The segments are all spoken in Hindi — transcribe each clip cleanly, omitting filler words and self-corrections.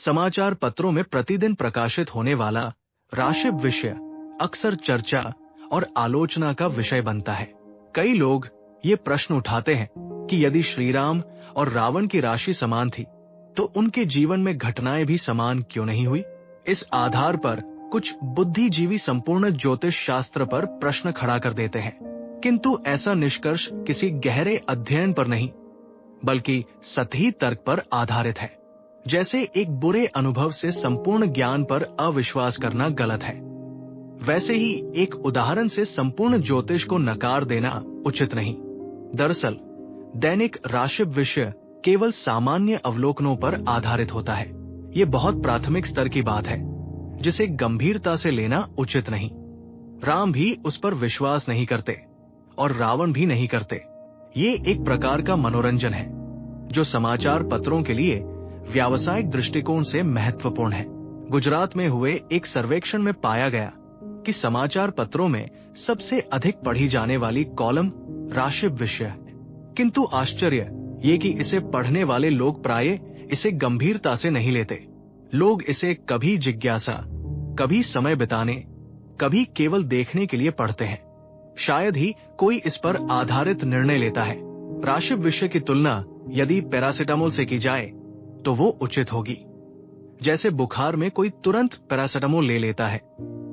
समाचार पत्रों में प्रतिदिन प्रकाशित होने वाला राशि विषय अक्सर चर्चा और आलोचना का विषय बनता है। कई लोग ये प्रश्न उठाते हैं कि यदि श्री राम और रावण की राशि समान थी तो उनके जीवन में घटनाएं भी समान क्यों नहीं हुई। इस आधार पर कुछ बुद्धिजीवी संपूर्ण ज्योतिष शास्त्र पर प्रश्न खड़ा कर देते हैं, किंतु ऐसा निष्कर्ष किसी गहरे अध्ययन पर नहीं बल्कि सतही तर्क पर आधारित है। जैसे एक बुरे अनुभव से संपूर्ण ज्ञान पर अविश्वास करना गलत है, वैसे ही एक उदाहरण से संपूर्ण ज्योतिष को नकार देना उचित नहीं। दरअसल दैनिक राशि विषय केवल सामान्य अवलोकनों पर आधारित होता है। ये बहुत प्राथमिक स्तर की बात है जिसे गंभीरता से लेना उचित नहीं। राम भी उस पर विश्वास नहीं करते और रावण भी नहीं करते। ये एक प्रकार का मनोरंजन है जो समाचार पत्रों के लिए व्यावसायिक दृष्टिकोण से महत्वपूर्ण है। गुजरात में हुए एक सर्वेक्षण में पाया गया कि समाचार पत्रों में सबसे अधिक पढ़ी जाने वाली कॉलम राशि विषय है, किंतु आश्चर्य ये कि इसे पढ़ने वाले लोग प्रायः इसे गंभीरता से नहीं लेते। लोग इसे कभी जिज्ञासा, कभी समय बिताने, कभी केवल देखने के लिए पढ़ते हैं। शायद ही कोई इस पर आधारित निर्णय लेता है। राशि विषय की तुलना यदि पैरासिटामोल से की जाए तो वो उचित होगी। जैसे बुखार में कोई तुरंत पैरासिटामोल ले लेता है,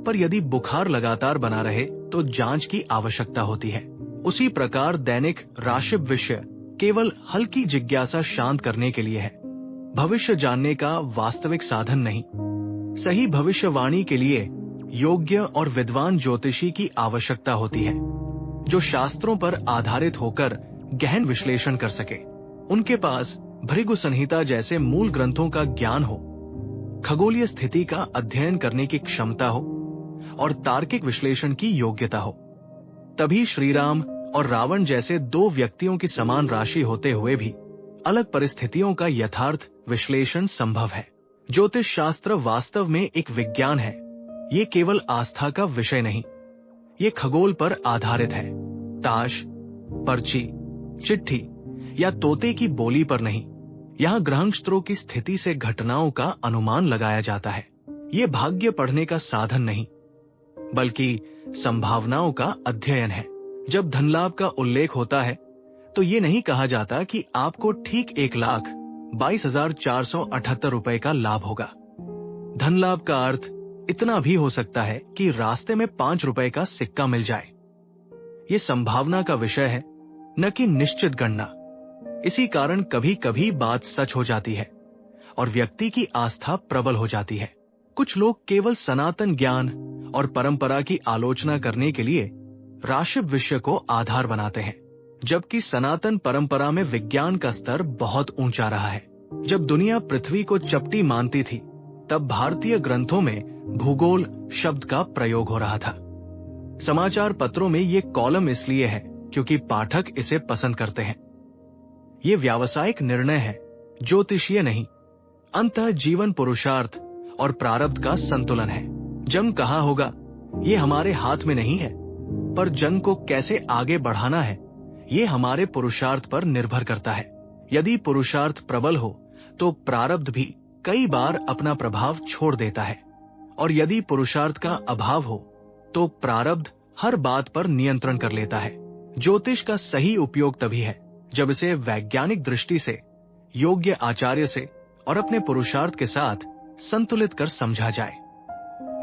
पर यदि बुखार लगातार बना रहे तो जांच की आवश्यकता होती है। उसी प्रकार दैनिक राशि विषय केवल हल्की जिज्ञासा शांत करने के लिए है, भविष्य जानने का वास्तविक साधन नहीं। सही भविष्यवाणी के लिए योग्य और विद्वान ज्योतिषी की आवश्यकता होती है जो शास्त्रों पर आधारित होकर गहन विश्लेषण कर सके। उनके पास भृगु संहिता जैसे मूल ग्रंथों का ज्ञान हो, खगोलीय स्थिति का अध्ययन करने की क्षमता हो और तार्किक विश्लेषण की योग्यता हो। तभी श्री राम और रावण जैसे दो व्यक्तियों की समान राशि होते हुए भी अलग परिस्थितियों का यथार्थ विश्लेषण संभव है। ज्योतिष शास्त्र वास्तव में एक विज्ञान है। ये केवल आस्था का विषय नहीं, ये खगोल पर आधारित है। ताश, पर्ची, चिट्ठी या तोते की बोली पर नहीं। यहाँ ग्रहनक्षत्रों की स्थिति से घटनाओं का अनुमान लगाया जाता है। ये भाग्य पढ़ने का साधन नहीं बल्कि संभावनाओं का अध्ययन है। जब धन लाभ का उल्लेख होता है तो ये नहीं कहा जाता कि आपको ठीक 1,22,478 रुपए का लाभ होगा। धन लाभ का अर्थ इतना भी हो सकता है कि रास्ते में 5 रुपए का सिक्का मिल जाए। ये संभावना का विषय है, न कि निश्चित गणना। इसी कारण कभी कभी बात सच हो जाती है और व्यक्ति की आस्था प्रबल हो जाती है। कुछ लोग केवल सनातन ज्ञान और परंपरा की आलोचना करने के लिए राशि विषय को आधार बनाते हैं, जबकि सनातन परंपरा में विज्ञान का स्तर बहुत ऊंचा रहा है। जब दुनिया पृथ्वी को चपटी मानती थी तब भारतीय ग्रंथों में भूगोल शब्द का प्रयोग हो रहा था। समाचार पत्रों में ये कॉलम इसलिए है क्योंकि पाठक इसे पसंद करते हैं। ये व्यावसायिक निर्णय है, ज्योतिषीय नहीं। अंततः जीवन पुरुषार्थ और प्रारब्ध का संतुलन है। जन्म कहाँ होगा ये हमारे हाथ में नहीं है, पर जन्म को कैसे आगे बढ़ाना है ये हमारे पुरुषार्थ पर निर्भर करता है। यदि पुरुषार्थ प्रबल हो तो प्रारब्ध भी कई बार अपना प्रभाव छोड़ देता है, और यदि पुरुषार्थ का अभाव हो तो प्रारब्ध हर बात पर नियंत्रण कर लेता है। ज्योतिष का सही उपयोग तभी है जब इसे वैज्ञानिक दृष्टि से, योग्य आचार्य से और अपने पुरुषार्थ के साथ संतुलित कर समझा जाए।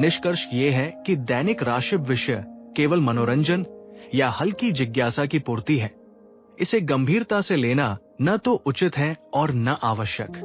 निष्कर्ष ये है कि दैनिक राशि विषय केवल मनोरंजन या हल्की जिज्ञासा की पूर्ति है। इसे गंभीरता से लेना न तो उचित है और न आवश्यक।